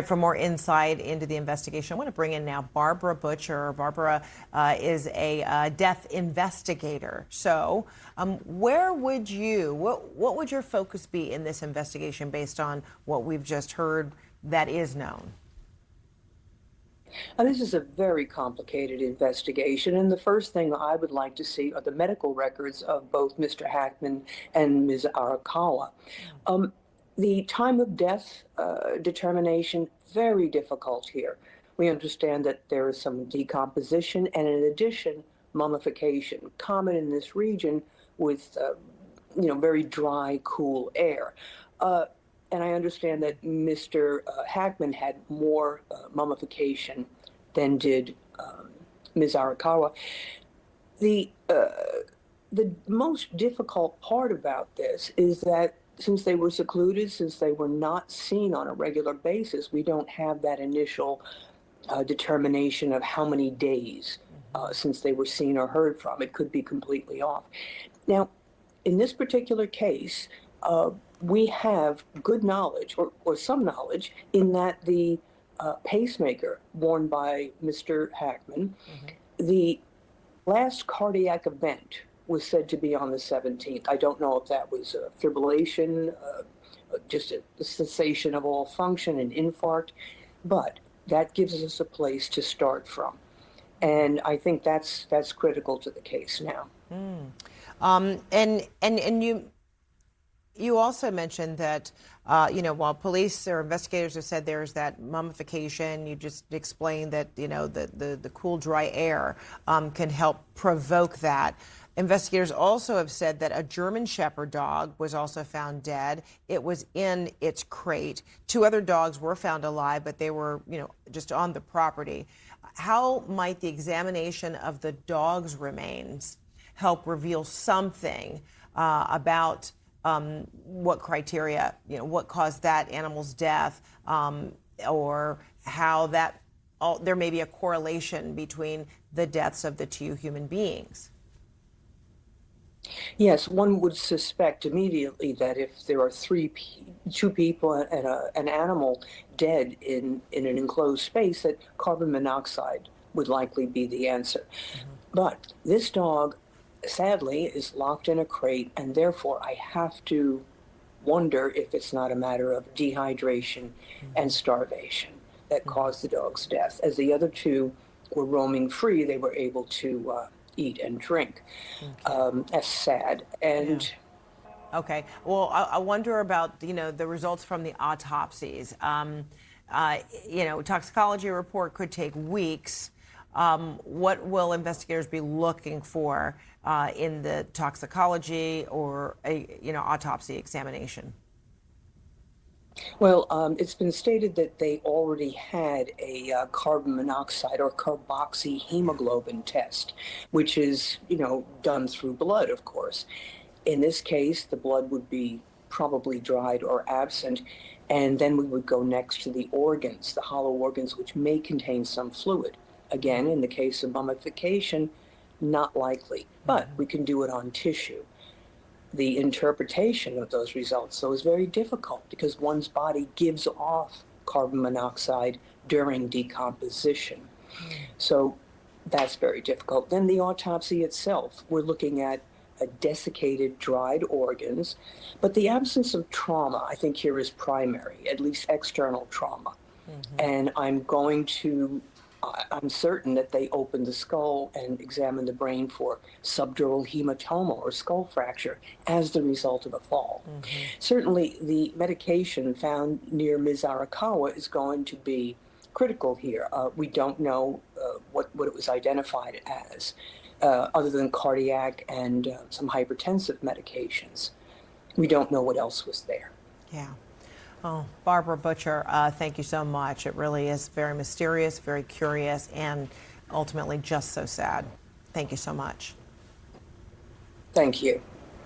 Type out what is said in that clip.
For more insight into the investigation, I want to bring in now Barbara Butcher. Barbara is a death investigator. So, what would your focus be in this investigation based on what we've just heard that is known? This is a very complicated investigation, and the first thing I would like to see are the medical records of both Mr. Hackman and Ms. Arakawa. Um, the time of death determination, very difficult here. We understand that there is some decomposition and, in addition, mummification, common in this region with, very dry, cool air. Uh, and I understand that Mr. Hackman had more mummification than did Ms. Arakawa. The the most difficult part about this is that since they were secluded, since they were not seen on a regular basis, we don't have that initial determination of how many days since they were seen or heard from. It could be completely off. Now, in this particular case, we have good knowledge, or some knowledge, in that the pacemaker worn by Mr. Hackman, the last cardiac event was said to be on the 17th. I don't know if that was a fibrillation, just a cessation of all function, an infarct, but that gives us a place to start from. And I think that's critical to the case now. And you also mentioned that, while police or investigators have said there's that mummification, you just explained that, the cool, dry air can help provoke that. Investigators also have said that a German Shepherd dog was also found dead. It was in its crate. Two other dogs were found alive, but they were, just on the property. How might the examination of the dog's remains help reveal something about what criteria, what caused that animal's death, or how there may be a correlation between the deaths of the two human beings? Yes, one would suspect immediately that if there are two people and an animal dead in an enclosed space, that carbon monoxide would likely be the answer. But this dog, sadly, is locked in a crate, and therefore I have to wonder if it's not a matter of dehydration and starvation that caused the dog's death. As the other two were roaming free, they were able to eat and drink. That's sad. And Okay. Well, I wonder about, the results from the autopsies. Toxicology report could take weeks. What will investigators be looking for in the toxicology or autopsy examination? well, it's been stated that they already had a carbon monoxide or carboxyhemoglobin test, which is, done through blood, of course. In this case, the blood would be probably dried or absent, and then we would go next to the organs, the hollow organs, which may contain some fluid. Again, in the case of mummification, not likely, but we can do it on tissue. The interpretation of those results, though, is very difficult because one's body gives off carbon monoxide during decomposition. So that's very difficult. Then the autopsy itself, we're looking at desiccated, dried organs, but the absence of trauma, I think, here is primary, at least external trauma. And I'm certain that they opened the skull and examined the brain for subdural hematoma or skull fracture as the result of a fall. Certainly, the medication found near Ms. Arakawa is going to be critical here. We don't know what it was identified as, other than cardiac and some hypertensive medications. We don't know what else was there. Yeah. Oh, Barbara Butcher, thank you so much. It really is very mysterious, very curious, and ultimately just so sad. Thank you so much. Thank you.